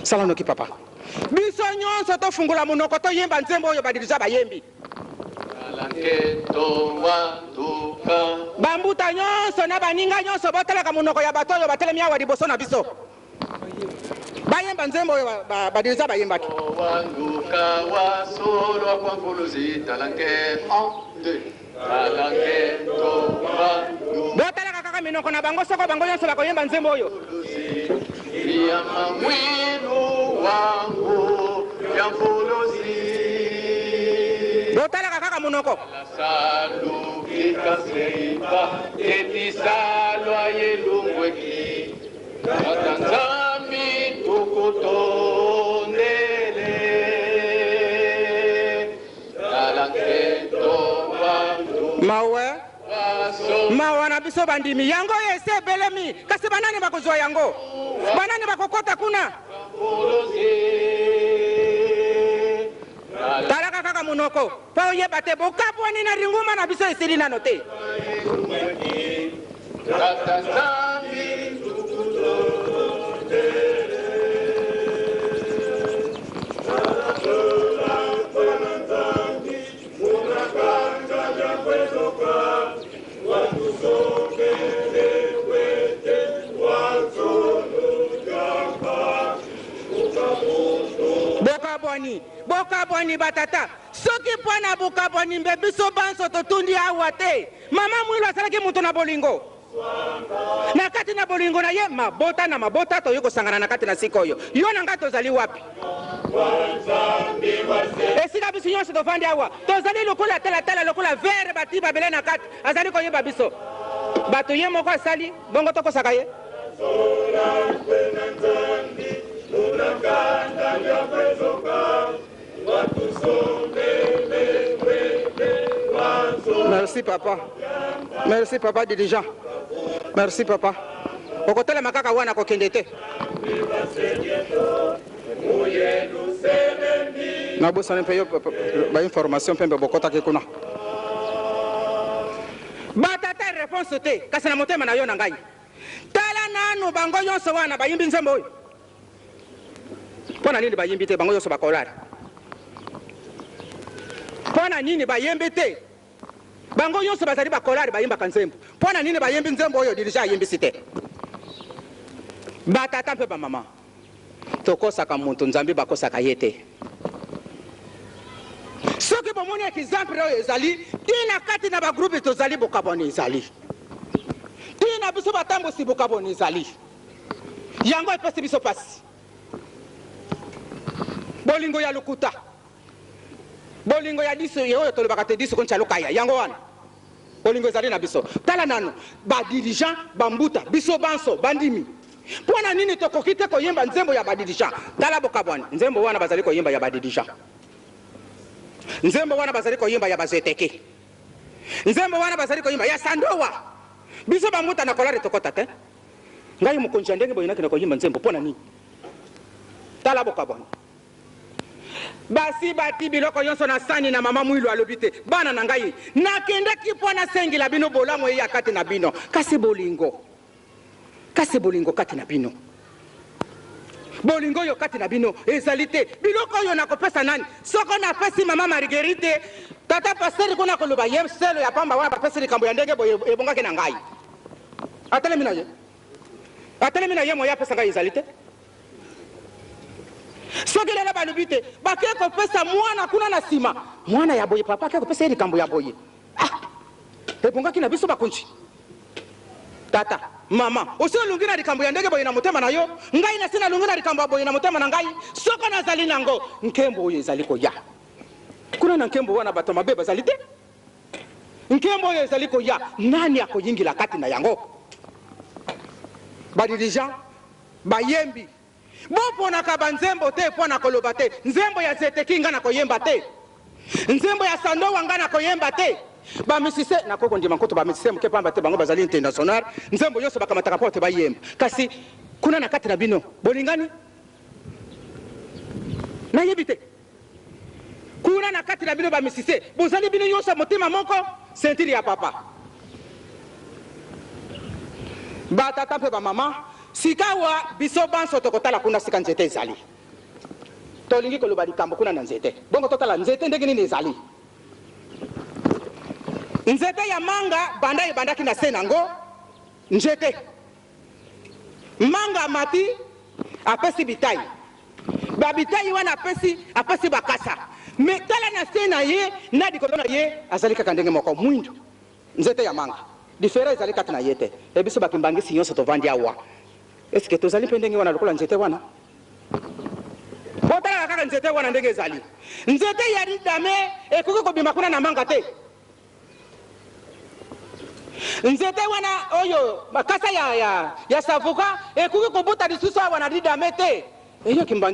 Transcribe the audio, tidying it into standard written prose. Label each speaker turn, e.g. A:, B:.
A: Salanoki papa. Biso nyonso tofungula munoko toyemba nzembo oyo badiriza bayembi. Bambuta nyonso na baninga nyonso boteleka munoko ya bato oyo batelemi awa liboso na biso. Bayemba nzembo oyo badiriza bayembaki. Boteleka kaka minoko na bango soko bango nyonso bakoyemba nzembo oyo. Boteleka kaka munoko. Mawe na biso bandimi yango ese belemi kasi banani bakozwa yango banani bakokota kuna talaka kaka munoko pa oyeba te bokapwani na ringuma na biso esili nano te Bokabwani batata soki pwana bokabwani mbebiso banso totundi awa te mama mwilo asalaki mutu na bolingo na kati na bolingo na ye mabota na mabota toyo kosangana na kati na sika oyo yo na nga tozali wapi esika biso nyonso tofandi awa tozali lokola talatala lokola vere bati babele na kati azali koyeba biso bato ye moko asali bongo tokosaka ye Merci papa. Merci papa dirigeant. Merci papa. Okotela makaka wana kokendete. Na bosa nempe ba information pembe bokota ke kuna. Batata réponse te kasi na motema na yo na ngai. Tala nanu bango nyonso wana bayimbi nzembo oyo. Pona nini bayimbi te bango nyonso bakolari. Pona nini bayembe te bango nyonso bazali bakolari bayimba kanzembo pona nini bayembi nzembo oyo dirija yembi site batata mpe bamama tokosaka muntu nzambe bakosaka ye te soki bomoni exemple oyo ezali tina kati na bagroupe tozali bokaboni ezali tina biso batambosi bokaboni ezali yango epesi biso pasi bolingo ya lukuta bolingo ya diso yo tolobaka te diso koncha lokaya yango wana bolingo ezali na biso tala nano ba dirigeant bambuta biso banso bandimi pona nini tokoki te koyemba nzembo ya ba dirigeant tala bokabwana nzembo wana bazali koyemba ya ba dirigeant nzembo wana bazali koyemba ya bazeteke nzembo wana bazali koyemba ya sandowa biso bambuta na kolare tokota te ngai mukonja ndenge boyina kina koyemba nzembo pona nini tala bokabwana basi bati biloko yonso na sani na mama mwilo alobite bana na ngai nakende kipona sengila bino bolamo ya kati na bino kasi bolingo kati na bino bolingo yo kati na bino ezalite biloko yo nakopesa nani soko na pesi mama Marguerite tata pasteur kuna koloba yeselo ya pamba wana bapesi likambo ya ndenge boye ebongaki na ngai atelemi na ye moya pesa ngai ezalite soki lelo balobi te bake kopesa mwana kuna na nsima mwana ya boye papa ake kopesa ye likambo ya boye ebongaki na biso bakonzi tata mama osi olungi na likambo ya ndenge boye na motema na yo ngai nasi nalungi na likambo ya boye na motema na ngai soko nazali nango nkembo oyo ezali koya kuna na nkembo wana bato mabe bazali te nkembo oyo ezali koya nani akoyingila kati na yango badirija bayembi boponaka banzembo te pona koloba te nzembo ya zeteki nga na koyemba te nzembo ya sandowa nga na koyemba te bamisise nakoko ndima nkoto bamisise muke pamba te bango bazali international nzembo nyonso bakamataka pote bayemba kasi kuna na kati na bino bolingani nayebi te kuna na kati na bino bamisise bozali bino nyonso motema moko sentiri ya papa batata mpe bamama sikawa biso banso tokotala kuna sika nzete ezali tolingi koloba likambo kuna na nzete bongo totala nzete ndenge nini ezali nzete ya manga banda ebandaki na se nango nzete manga mati apesi bitai babitai wana apesi bakasa me tala na se na ye na dikolo na ye azali kaka ndenge moko mwindu nzete ya manga difera ezali kati na ye te ebiso bakimbangisi nyonso tovandi awa eske tozali mpe ndenge wana lokola nzete wana botala kaka nzete wana ndenge ezali nzete ya ridame ekoki kobima kuna na manga te nzete wana oyo makasa ya savuka ekoki kobuta lisusu awa na ridame te eyo kimbangi